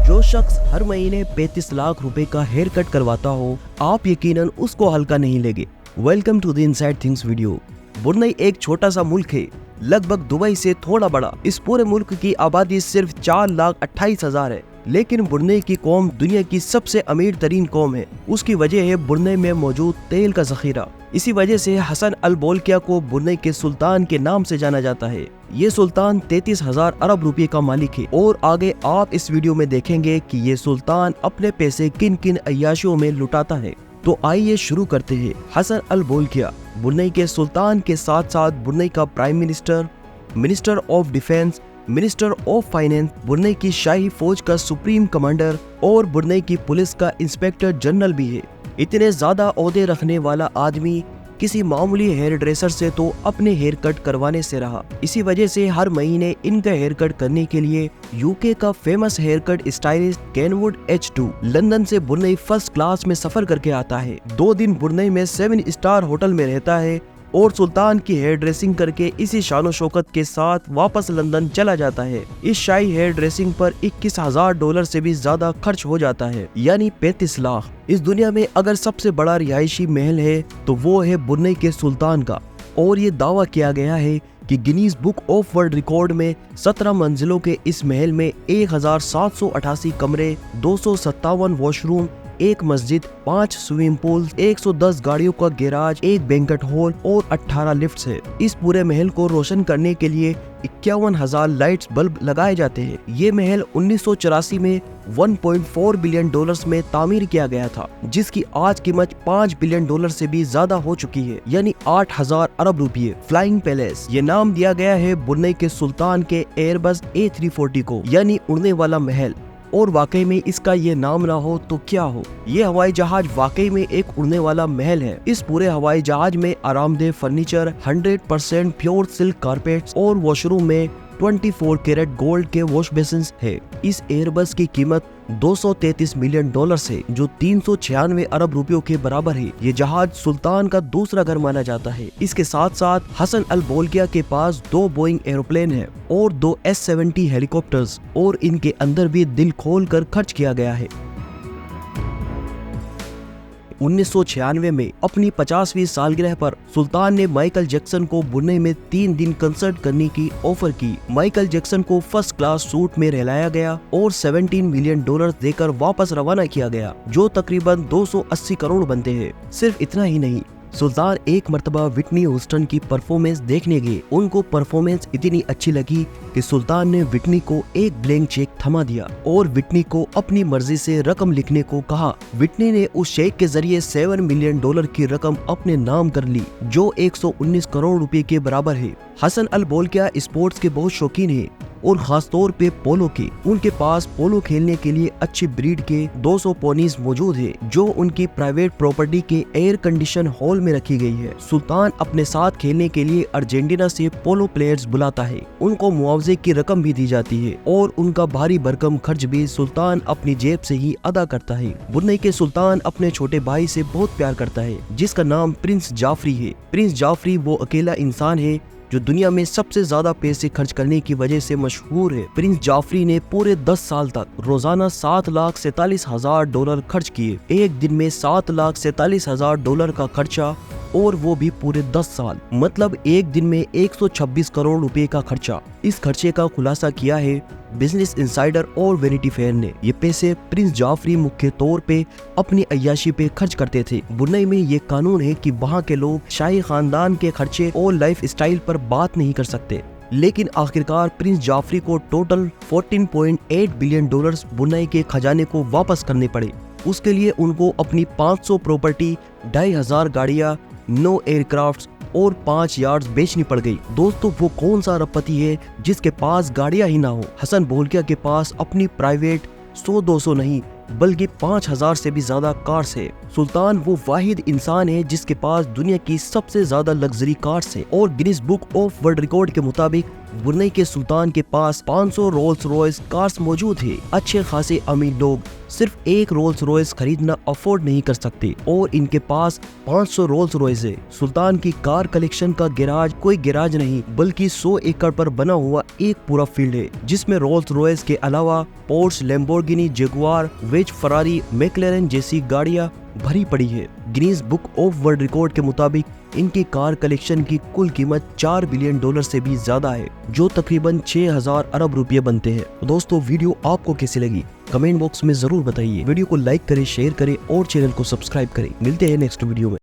जो शख्स हर महीने 35 लाख रुपए का हेयर कट करवाता हो, आप यकीनन उसको हल्का नहीं लेंगे। Welcome to the inside things video. Brunei एक छोटा सा मुल्क है, लगभग दुबई से थोड़ा बड़ा। इस पूरे मुल्क की आबादी सिर्फ 4,28,000 है, लेकिन ब्रुनेई की कौम दुनिया की सबसे अमीर तरीन कौम है। उसकी वजह है ब्रुनेई में मौजूद तेल का जखीरा। इसी वजह से हसन अल बोलकिया को ब्रुनेई के सुल्तान के नाम से जाना जाता है। ये सुल्तान 33,000 अरब रुपए का मालिक है और आगे आप इस वीडियो में देखेंगे कि ये सुल्तान अपने पैसे किन किन अय्याशियों में लुटाता है। तो आइए शुरू करते हैं। हसन अल बोलकिया ब्रुनेई के सुल्तान के साथ साथ ब्रुनेई का prime minister, minister of defence, minister of finance, Brunei की शाही फौज का सुप्रीम कमांडर और ब्रुनेई की पुलिस का इंस्पेक्टर जनरल भी है। इतने ज्यादा ओहदे रखने वाला आदमी किसी मामूली हेयर ड्रेसर से तो अपने हेयर कट करवाने से रहा। इसी वजह से हर महीने इनका हेयर कट करने के लिए यूके का famous hair cut stylist Kenwood H2 London से ब्रुनेई फर्स्ट क्लास में सफर करके आता है। 2 दिन ब्रुनेई में 7 स्टार होटल में रहता है और सुल्तान की हेयर ड्रेसिंग करके इसी शानो शौकत के साथ वापस लंदन चला जाता है। इस शाही हेयर ड्रेसिंग पर $21,000 से भी ज्यादा खर्च हो जाता है, यानी 35 लाख। इस दुनिया में अगर सबसे बड़ा रिहायशी महल है तो वो है ब्रुनेई के सुल्तान का, और ये दावा किया गया है कि Guinness book of world record में 17 मंजिलों के इस महल में 1788 कमरे, 257 वॉशरूम, 1 मस्जिद, 5 स्विमिंग पूल, 110 गाड़ियों का गैराज, 1 बैंक्वेट हॉल और 18 लिफ्ट्स है। इस पूरे महल को रोशन करने के लिए 51,000 लाइट्स बल्ब लगाए जाते हैं। ये महल 1984 में $1.4 बिलियन में तामीर किया गया था, जिसकी आज कीमत $5 बिलियन से भी ज्यादा हो चुकी है, यानी 8,000 अरब रुपये। फ्लाइंग पैलेस ये नाम दिया गया है ब्रुनेई के सुल्तान के एयरबस A340 को, यानी उड़ने वाला महल। और वाकई में इसका ये नाम ना हो तो क्या हो, ये हवाई जहाज वाकई में एक उड़ने वाला महल है। इस पूरे हवाई जहाज में आरामदेह फर्नीचर, 100% प्योर सिल्क कारपेट्स और वॉशरूम में 24 कैरेट गोल्ड के वॉश बेसिन्स है। इस एयरबस की कीमत $233 मिलियन है, जो 396 अरब रुपयों के बराबर है। ये जहाज सुल्तान का दूसरा घर माना जाता है। इसके साथ साथ हसन अल बोलकिया के पास 2 बोइंग एरोप्लेन है और 2 S-70 हेलीकॉप्टर्स, और इनके अंदर भी दिल खोल कर खर्च किया गया है। 1996 में अपनी 50वीं सालगिरह पर सुल्तान ने माइकल जैक्सन को ब्रुनेई में 3 दिन कंसर्ट करने की ऑफर की। माइकल जैक्सन को फर्स्ट क्लास सूट में रहलाया गया और $17 मिलियन देकर वापस रवाना किया गया, जो तकरीबन 280 करोड़ बनते हैं। सिर्फ इतना ही नहीं, सुल्तान एक मर्तबा विटनी ह्यूस्टन की परफॉर्मेंस देखने गए। उनको परफॉर्मेंस इतनी अच्छी लगी कि सुल्तान ने विटनी को एक ब्लैंक चेक थमा दिया और विटनी को अपनी मर्जी से रकम लिखने को कहा। विटनी ने उस चेक के जरिए $7 मिलियन की रकम अपने नाम कर ली, जो 119 करोड़ रुपए के बराबर है। हसन अल बोलकिया स्पोर्ट्स के बहुत शौकीन है और खासतौर पे पोलो के। उनके पास पोलो खेलने के लिए अच्छी ब्रीड के 200 पोनीज मौजूद है, जो उनकी प्राइवेट प्रॉपर्टी के एयर कंडीशन हॉल में रखी गई है। सुल्तान अपने साथ खेलने के लिए अर्जेंटीना से पोलो प्लेयर्स बुलाता है। उनको मुआवजे की रकम भी दी जाती है और उनका भारी भरकम खर्च भी सुल्तान अपनी जेब से ही अदा करता है। ब्रुनेई के सुल्तान अपने छोटे भाई से बहुत प्यार करता है, जिसका नाम प्रिंस जाफरी है। प्रिंस जाफरी वो अकेला इंसान है जो दुनिया में सबसे ज्यादा पैसे खर्च करने की वजह से मशहूर है। प्रिंस जाफरी ने पूरे 10 साल तक रोजाना $7,47,000 खर्च किए। एक दिन में $7,47,000 का खर्चा, और वो भी पूरे 10 साल, मतलब एक दिन में 126 करोड़ रुपए का खर्चा। इस खर्चे का खुलासा किया है बिजनेस इंसाइडर और वैनिटी फेयर ने। ये पैसे प्रिंस जाफरी मुख्य तौर पे अपनी अय्याशी पे खर्च करते थे। ब्रुनेई में ये कानून है कि वहाँ के लोग शाही खानदान के खर्चे और लाइफ स्टाइल पर बात नहीं कर सकते, लेकिन आखिरकार प्रिंस जाफरी को टोटल $14.8 बिलियन ब्रुनेई के खजाने को वापस करने पड़े। उसके लिए उनको अपनी 500 प्रॉपर्टी, 2,500 गाड़ियाँ, 9 एयरक्राफ्ट्स और 5 यार्ड्स बेचनी पड़ गई। दोस्तों, वो कौन सा अरबपति है जिसके पास गाड़ियां ही ना हो। हसन बोलकिया के पास अपनी प्राइवेट 100-200 नहीं बल्कि 5,000 से भी ज्यादा कार्स है। सुल्तान वो वाहिद इंसान है जिसके पास दुनिया की सबसे ज्यादा लग्जरी कार्स है, और Guinness book of world record के मुताबिक ब्रुनेई के सुल्तान के पास 500 रोल्स रॉयस कार्स मौजूद है। अच्छे खासे अमीर लोग सिर्फ एक रोल्स रॉयस खरीदना अफोर्ड नहीं कर सकते और इनके पास 500 रोल्स रॉयस है। सुल्तान की कार कलेक्शन का गैराज कोई गैराज नहीं बल्कि 100 एकड़ पर बना हुआ एक पूरा फील्ड है, जिसमें रोल्स रॉयस के अलावा पोर्श, लैम्बोर्गिनी, जगुआर, वेज, फरारी, मैक्लेरन जैसी गाड़ियां भरी पड़ी है। Guinness book of world record के मुताबिक इनकी कार कलेक्शन की कुल कीमत $4 बिलियन से भी ज्यादा है, जो तकरीबन 6000 अरब रुपये बनते हैं। दोस्तों, वीडियो आपको कैसी लगी कमेंट बॉक्स में जरूर बताइए। वीडियो को लाइक करें, शेयर करें और चैनल को सब्सक्राइब करें। मिलते हैं नेक्स्ट वीडियो में।